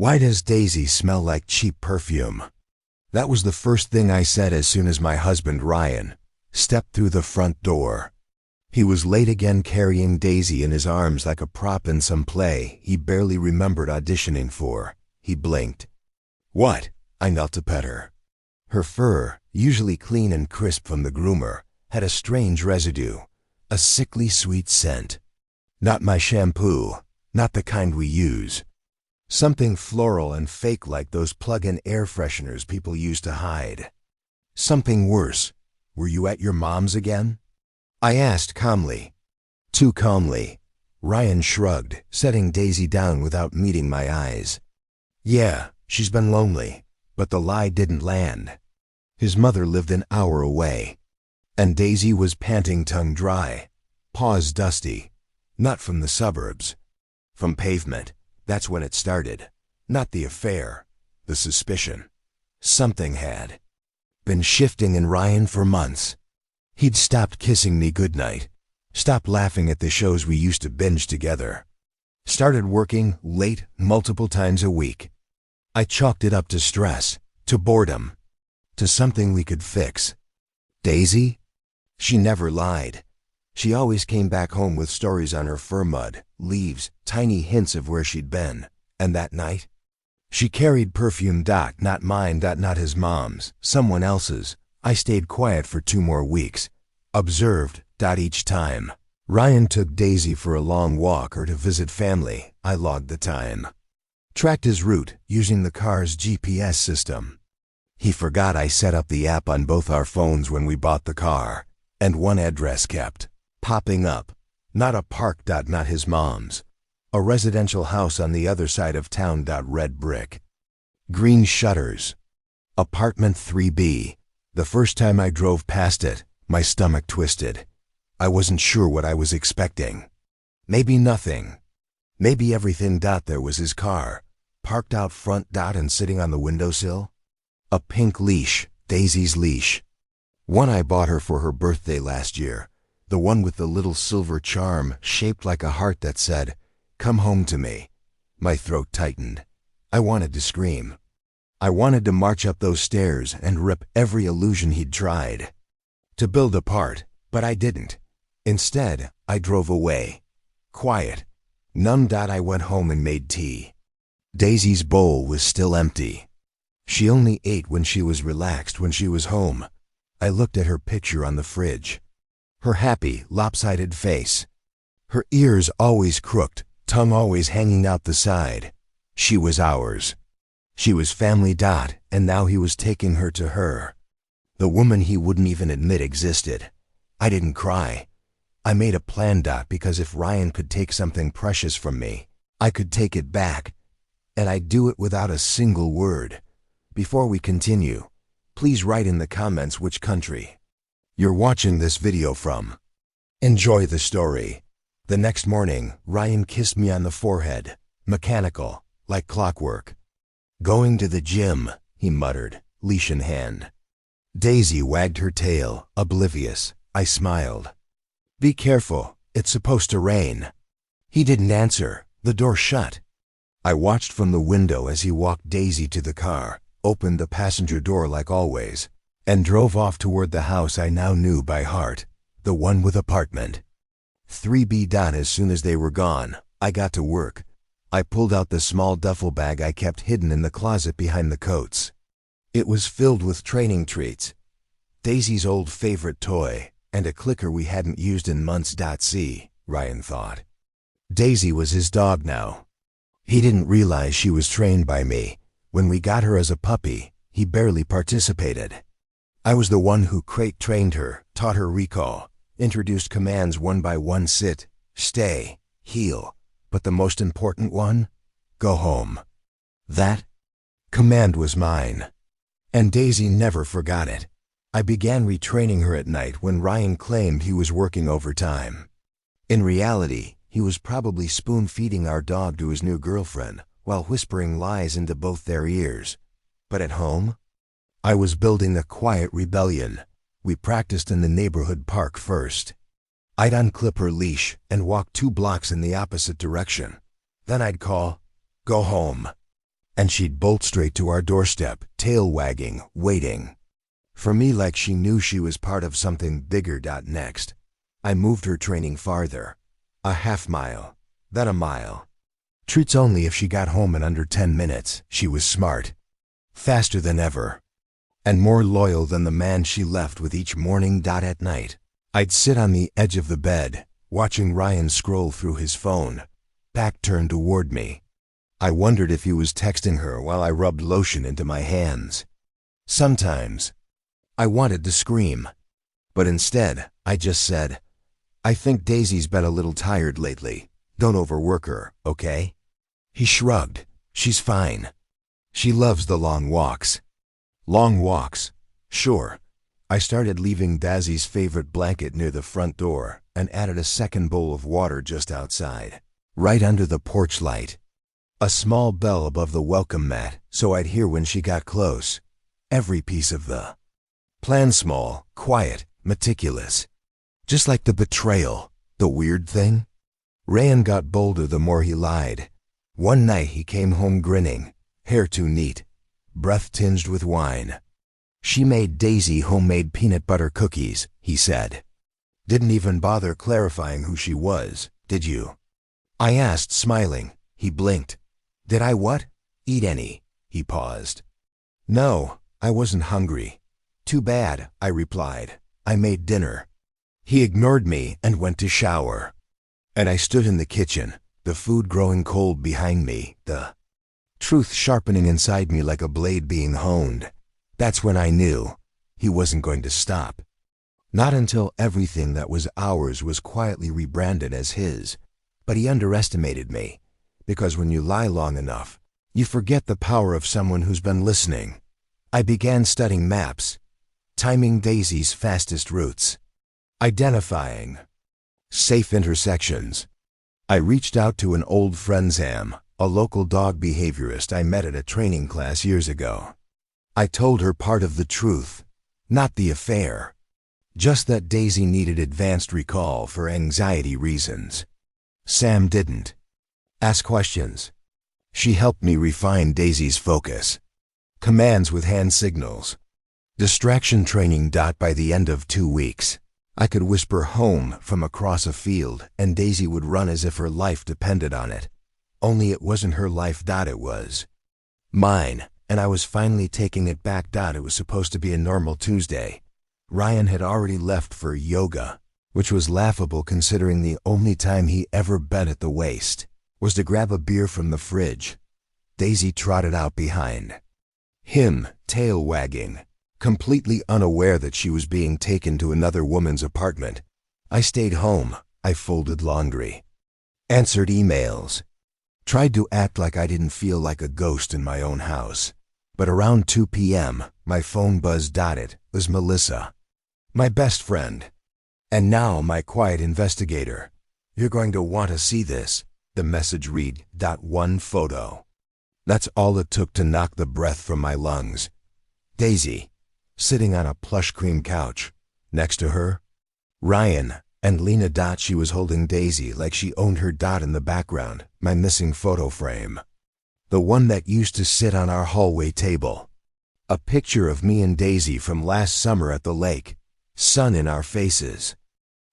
"Why does Daisy smell like cheap perfume?" That was the first thing I said as soon as my husband Ryan stepped through the front door. He was late again, carrying Daisy in his arms like a prop in some play he barely remembered auditioning for. He blinked. "What?" I knelt to pet her. Her fur, usually clean and crisp from the groomer, had a strange residue, a sickly sweet scent. Not my shampoo, not the kind we use. Something floral and fake like those plug-in air fresheners people use to hide. Something worse. "Were you at your mom's again?" I asked calmly. Too calmly. Ryan shrugged, setting Daisy down without meeting my eyes. "Yeah, she's been lonely," but the lie didn't land. His mother lived an hour away, and Daisy was panting, tongue dry, paws dusty. Not from the suburbs. From pavement. That's when it started. Not the affair. The suspicion. Something had been shifting in Ryan for months. He'd stopped kissing me goodnight, stopped laughing at the shows we used to binge together, started working late multiple times a week. I chalked it up to stress, to boredom, to something we could fix. Daisy? She never lied. She always came back home with stories on her fur mud, leaves, tiny hints of where she'd been. And that night? She carried perfume. Not mine. Not his mom's. Someone else's. I stayed quiet for 2 more weeks. Observed. Each time Ryan took Daisy for a long walk or to visit family, I logged the time. Tracked his route using the car's GPS system. He forgot I set up the app on both our phones when we bought the car, and one address kept popping up. Not a park. Not his mom's. A residential house on the other side of town. Red brick. Green shutters. Apartment 3B. The first time I drove past it, my stomach twisted. I wasn't sure what I was expecting. Maybe nothing. Maybe everything. There was his car, parked out front. And sitting on the windowsill. A pink leash, Daisy's leash. One I bought her for her birthday last year. The one with the little silver charm shaped like a heart that said, "Come home to me." My throat tightened. I wanted to scream. I wanted to march up those stairs and rip every illusion he'd tried to build apart, but I didn't. Instead, I drove away. Quiet. Numb. I went home and made tea. Daisy's bowl was still empty. She only ate when she was relaxed, when she was home. I looked at her picture on the fridge. Her happy, lopsided face. Her ears always crooked, tongue always hanging out the side. She was ours. She was family. And now he was taking her to her. The woman he wouldn't even admit existed. I didn't cry. I made a plan. Because if Ryan could take something precious from me, I could take it back. And I'd do it without a single word. Before we continue, please write in the comments which country you're watching this video from. Enjoy the story. The next morning, Ryan kissed me on the forehead, mechanical, like clockwork. "Going to the gym," he muttered, leash in hand. Daisy wagged her tail, oblivious. I smiled. "Be careful, it's supposed to rain." He didn't answer. The door shut. I watched from the window as he walked Daisy to the car, opened the passenger door like always, and drove off toward the house I now knew by heart, the one with apartment 3B. As soon as they were gone, I got to work. I pulled out the small duffel bag I kept hidden in the closet behind the coats. It was filled with training treats. Daisy's old favorite toy, and a clicker we hadn't used in months. Ryan thought. Daisy was his dog now. He didn't realize she was trained by me. When we got her as a puppy, he barely participated. I was the one who crate trained her, taught her recall, introduced commands one by one: sit, stay, heel. But the most important one? Go home. That command was mine. And Daisy never forgot it. I began retraining her at night when Ryan claimed he was working overtime. In reality, he was probably spoon-feeding our dog to his new girlfriend while whispering lies into both their ears. But at home, I was building a quiet rebellion. We practiced in the neighborhood park first. I'd unclip her leash and walk 2 blocks in the opposite direction. Then I'd call, "Go home." And she'd bolt straight to our doorstep, tail wagging, waiting. For me, like she knew she was part of something bigger. Next, I moved her training farther. A half mile, then a mile. Treats only if she got home in under 10 minutes. She was smart. Faster than ever. And more loyal than the man she left with each morning. At night, I'd sit on the edge of the bed, watching Ryan scroll through his phone, back turned toward me. I wondered if he was texting her while I rubbed lotion into my hands. Sometimes, I wanted to scream. But instead, I just said, "I think Daisy's been a little tired lately. Don't overwork her, okay?" He shrugged. "She's fine. She loves the long walks." Long walks. Sure. I started leaving Daisy's favorite blanket near the front door and added a second bowl of water just outside, right under the porch light. A small bell above the welcome mat so I'd hear when she got close. Every piece of the plan, small, quiet, meticulous. Just like the betrayal, the weird thing. Ryan got bolder the more he lied. One night he came home grinning, hair too neat, breath tinged with wine. "She made Daisy homemade peanut butter cookies," he said. "Didn't even bother clarifying who she was, did you?" I asked, smiling. He blinked. "Did I what? Eat any?" He paused. "No, I wasn't hungry." "Too bad," I replied. "I made dinner." He ignored me and went to shower. And I stood in the kitchen, the food growing cold behind me, the truth sharpening inside me like a blade being honed. That's when I knew he wasn't going to stop. Not until everything that was ours was quietly rebranded as his. But he underestimated me, because when you lie long enough, you forget the power of someone who's been listening. I began studying maps, timing Daisy's fastest routes, identifying safe intersections. I reached out to an old friend, Sam, a local dog behaviorist I met at a training class years ago. I told her part of the truth, not the affair, just that Daisy needed advanced recall for anxiety reasons. Sam didn't ask questions. She helped me refine Daisy's focus. Commands with hand signals. Distraction training. By the end of 2 weeks, I could whisper "home" from across a field, and Daisy would run as if her life depended on it. Only it wasn't her life. It was mine, and I was finally taking it back. It was supposed to be a normal Tuesday. Ryan had already left for yoga, which was laughable considering the only time he ever bent at the waist was to grab a beer from the fridge. Daisy trotted out behind him, tail wagging, completely unaware that she was being taken to another woman's apartment. I stayed home. I folded laundry, answered emails, tried to act like I didn't feel like a ghost in my own house. But around 2 p.m., my phone buzzed. It was Melissa, my best friend, and now my quiet investigator. "You're going to want to see this," the message read. One photo. That's all it took to knock the breath from my lungs. Daisy, sitting on a plush cream couch. Next to her, Ryan and Lena. She was holding Daisy like she owned her. In the background, my missing photo frame. The one that used to sit on our hallway table. A picture of me and Daisy from last summer at the lake. Sun in our faces.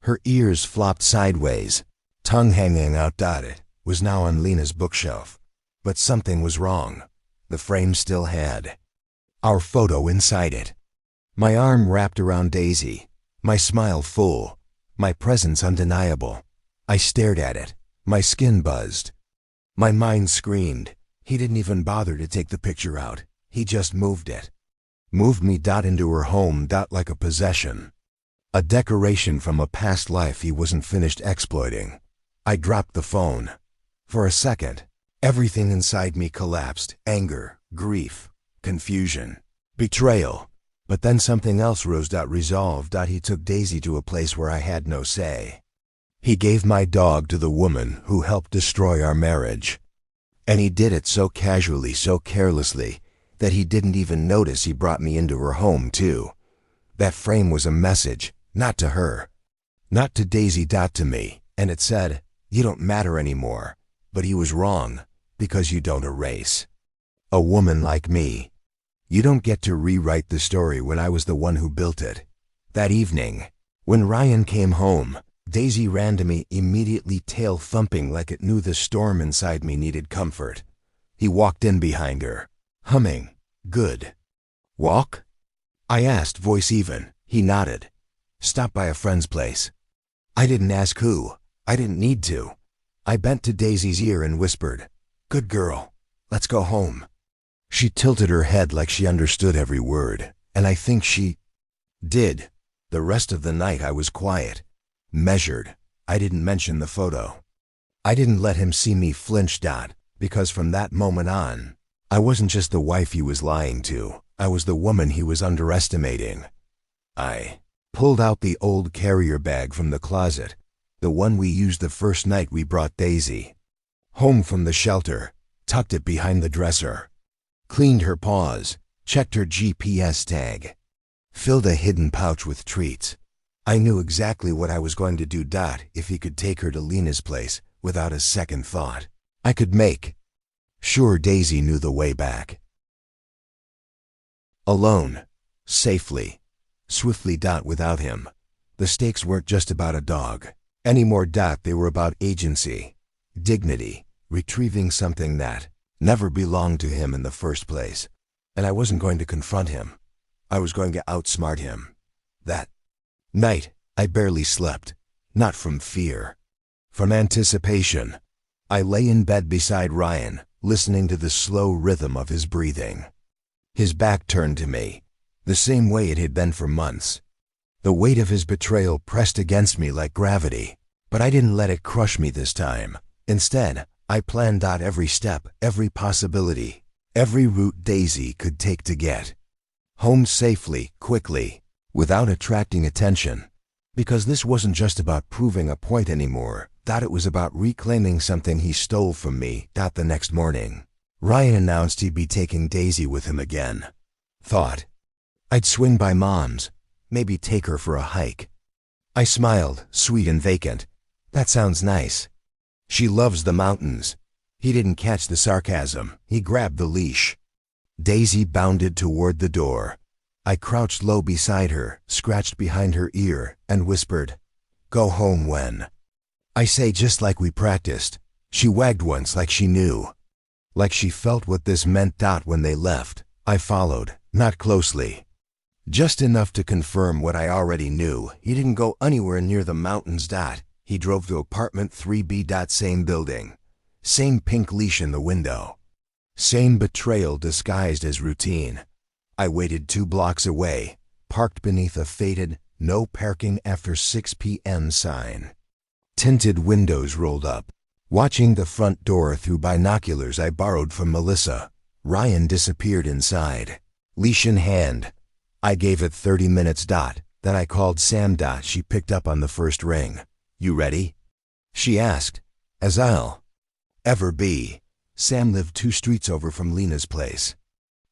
Her ears flopped sideways, tongue hanging out. It was now on Lena's bookshelf. But something was wrong. The frame still had our photo inside it. My arm wrapped around Daisy, my smile full, my presence undeniable. I stared at it. My skin buzzed. My mind screamed. He didn't even bother to take the picture out. He just moved it. Moved me. Into her home. Like a possession. A decoration from a past life he wasn't finished exploiting. I dropped the phone. For a second, everything inside me collapsed. Anger, grief, confusion, betrayal. But then something else rose. Resolve. He took Daisy to a place where I had no say. He gave my dog to the woman who helped destroy our marriage. And he did it so casually, so carelessly, that he didn't even notice he brought me into her home, too. That frame was a message, not to her, not to Daisy. To me, and it said, "You don't matter anymore." But he was wrong, because you don't erase. A woman like me. You don't get to rewrite the story when I was the one who built it. That evening, when Ryan came home, Daisy ran to me immediately, tail thumping like it knew the storm inside me needed comfort. He walked in behind her, humming, "Good. Walk?" I asked, voice even. He nodded. "Stop by a friend's place." I didn't ask who. I didn't need to. I bent to Daisy's ear and whispered, "Good girl. Let's go home." She tilted her head like she understood every word, and I think she did. The rest of the night I was quiet, measured. I didn't mention the photo. I didn't let him see me flinch, because from that moment on, I wasn't just the wife he was lying to. I was the woman he was underestimating. I pulled out the old carrier bag from the closet, the one we used the first night we brought Daisy home from the shelter, tucked it behind the dresser, cleaned her paws, checked her GPS tag, filled a hidden pouch with treats. I knew exactly what I was going to do. If he could take her to Lena's place without a second thought, I could make sure Daisy knew the way back. Alone, safely, swiftly. Without him, the stakes weren't just about a dog anymore. They were about agency, dignity, retrieving something that never belonged to him in the first place. And I wasn't going to confront him. I was going to outsmart him. That night, I barely slept. Not from fear. From anticipation. I lay in bed beside Ryan, listening to the slow rhythm of his breathing. His back turned to me, the same way it had been for months. The weight of his betrayal pressed against me like gravity, but I didn't let it crush me this time. Instead, I planned out every step, every possibility, every route Daisy could take to get home safely, quickly, without attracting attention. Because this wasn't just about proving a point anymore. It was about reclaiming something he stole from me. The next morning, Ryan announced he'd be taking Daisy with him again. Thought I'd swing by Mom's, maybe take her for a hike. I smiled, sweet and vacant. That sounds nice. She loves the mountains. He didn't catch the sarcasm. He grabbed the leash. Daisy bounded toward the door. I crouched low beside her, scratched behind her ear, and whispered, "Go home when I say, just like we practiced." She wagged once like she knew. Like she felt what this meant. When they left, I followed, not closely. Just enough to confirm what I already knew. He didn't go anywhere near the mountains. He drove to apartment 3B. Same building. Same pink leash in the window. Same betrayal disguised as routine. I waited 2 blocks away, parked beneath a faded, "No parking after 6 p.m. sign. Tinted windows rolled up. Watching the front door through binoculars I borrowed from Melissa, Ryan disappeared inside, leash in hand. I gave it 30 minutes. Then I called Sam. She picked up on the first ring. "You ready?" she asked. "As I'll ever be." Sam lived 2 streets over from Lena's place.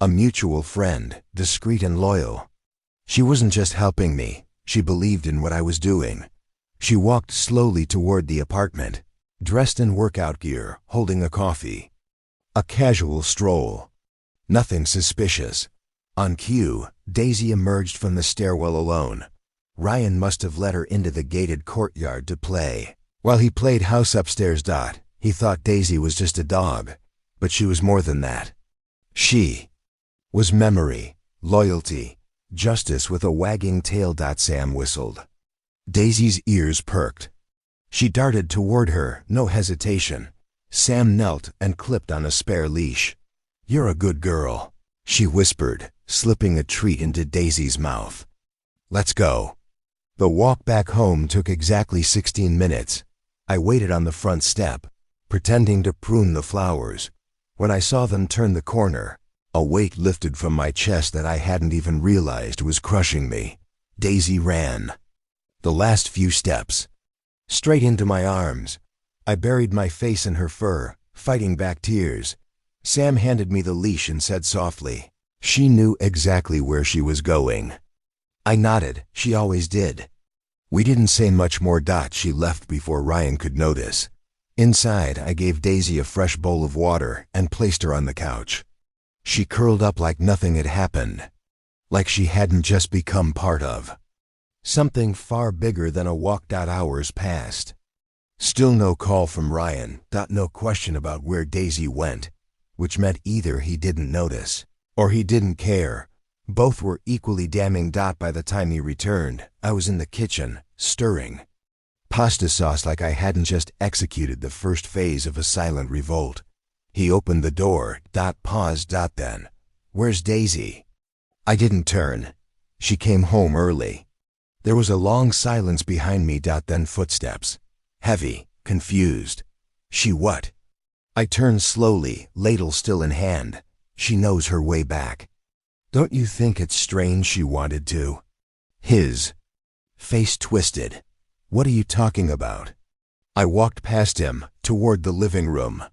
A mutual friend, discreet and loyal. She wasn't just helping me, she believed in what I was doing. She walked slowly toward the apartment, dressed in workout gear, holding a coffee. A casual stroll. Nothing suspicious. On cue, Daisy emerged from the stairwell alone. Ryan must have let her into the gated courtyard to play. While he played house upstairs. He thought Daisy was just a dog, but she was more than that. She was memory, loyalty, justice with a wagging tail. Sam whistled. Daisy's ears perked. She darted toward her, no hesitation. Sam knelt and clipped on a spare leash. "You're a good girl," she whispered, slipping a treat into Daisy's mouth. "Let's go." The walk back home took exactly 16 minutes. I waited on the front step, pretending to prune the flowers. When I saw them turn the corner, a weight lifted from my chest that I hadn't even realized was crushing me. Daisy ran. The last few steps. Straight into my arms. I buried my face in her fur, fighting back tears. Sam handed me the leash and said softly, "She knew exactly where she was going." I nodded. She always did. We didn't say much more. She left before Ryan could notice. Inside, I gave Daisy a fresh bowl of water and placed her on the couch. She curled up like nothing had happened, like she hadn't just become part of something far bigger than a walk. Hours passed. Still no call from Ryan. No question about where Daisy went, which meant either he didn't notice or he didn't care. Both were equally damning. By the time he returned, I was in the kitchen, stirring pasta sauce like I hadn't just executed the first phase of a silent revolt. He opened the door. Paused. Then, "Where's Daisy?" I didn't turn. She came home early. There was a long silence behind me. Then footsteps. Heavy, confused. "She what?" I turned slowly, ladle still in hand. "She knows her way back." "Don't you think it's strange she wanted to?" His face twisted. "What are you talking about?" I walked past him, toward the living room.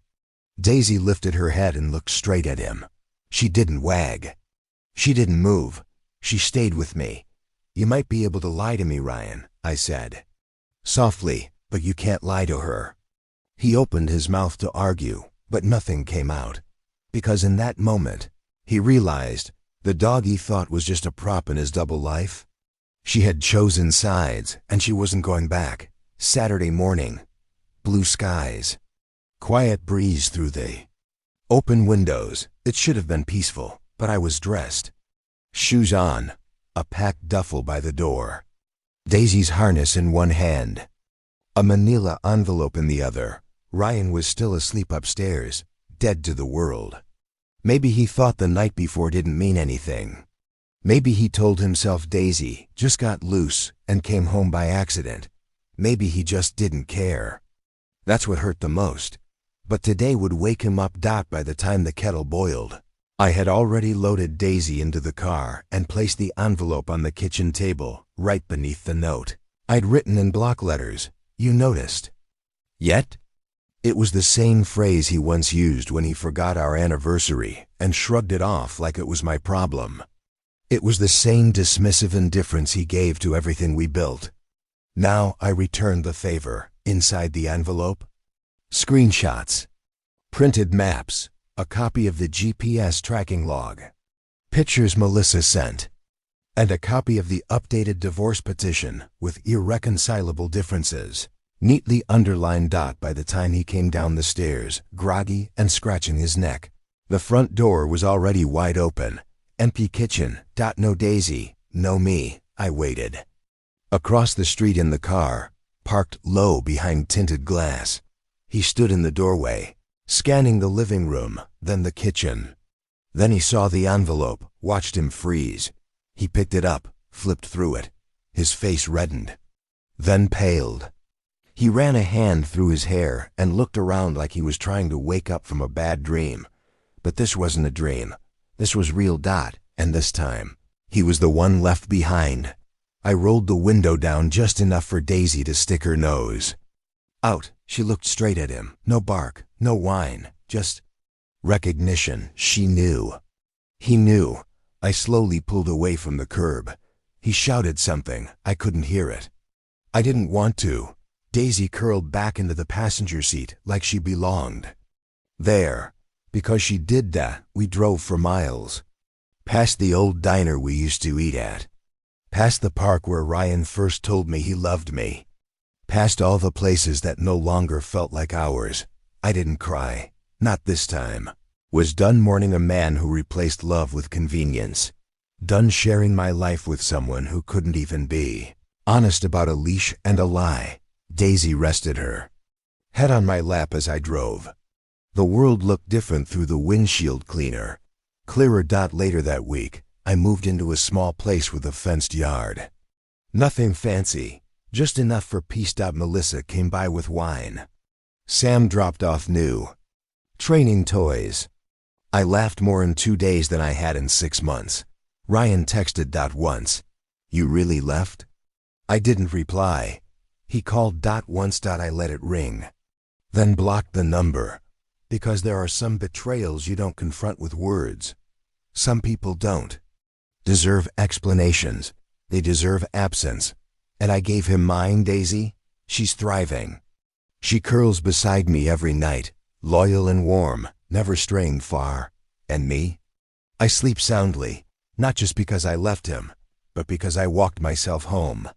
Daisy lifted her head and looked straight at him. She didn't wag. She didn't move. She stayed with me. "You might be able to lie to me, Ryan," I said softly, "but you can't lie to her." He opened his mouth to argue, but nothing came out. Because in that moment, he realized the dog he thought was just a prop in his double life. She had chosen sides, and she wasn't going back. Saturday morning. Blue skies. Quiet breeze through the open windows. It should have been peaceful, but I was dressed. Shoes on. A packed duffel by the door. Daisy's harness in one hand. A manila envelope in the other. Ryan was still asleep upstairs, dead to the world. Maybe he thought the night before didn't mean anything. Maybe he told himself Daisy just got loose and came home by accident. Maybe he just didn't care. That's what hurt the most. But today would wake him up. By the time the kettle boiled, I had already loaded Daisy into the car and placed the envelope on the kitchen table, right beneath the note. I'd written in block letters, "You noticed yet?" It was the same phrase he once used when he forgot our anniversary and shrugged it off like it was my problem. It was the same dismissive indifference he gave to everything we built. Now I returned the favor. Inside the envelope, screenshots, printed maps, a copy of the GPS tracking log, pictures Melissa sent, and a copy of the updated divorce petition with irreconcilable differences, neatly underlined. By the time he came down the stairs, groggy and scratching his neck, the front door was already wide open. Empty kitchen. No Daisy, no me. I waited. Across the street in the car, parked low behind tinted glass. He stood in the doorway, scanning the living room, then the kitchen. Then he saw the envelope, watched him freeze. He picked it up, flipped through it. His face reddened, then paled. He ran a hand through his hair and looked around like he was trying to wake up from a bad dream. But this wasn't a dream. This was real. And this time, he was the one left behind. I rolled the window down just enough for Daisy to stick her nose out. She looked straight at him. No bark, no whine, just recognition. She knew. He knew. I slowly pulled away from the curb. He shouted something. I couldn't hear it. I didn't want to. Daisy curled back into the passenger seat like she belonged there. Because she did that, we drove for miles. Past the old diner we used to eat at. Past the park where Ryan first told me he loved me. Past all the places that no longer felt like ours. I didn't cry. Not this time. Was done mourning a man who replaced love with convenience. Done sharing my life with someone who couldn't even be honest about a leash and a lie. Daisy rested her head on my lap as I drove. The world looked different through the windshield cleaner. Clearer. Later that week, I moved into a small place with a fenced yard. Nothing fancy, just enough for peace. Melissa came by with wine. Sam dropped off new training toys. I laughed more in 2 days than I had in 6 months. Ryan texted. Once, "You really left?" I didn't reply. He called. Once. I let it ring, then blocked the number. Because there are some betrayals you don't confront with words. Some people don't deserve explanations. They deserve absence. And I gave him mine. Daisy, she's thriving. She curls beside me every night, loyal and warm, never straying far. And me? I sleep soundly, not just because I left him, but because I walked myself home.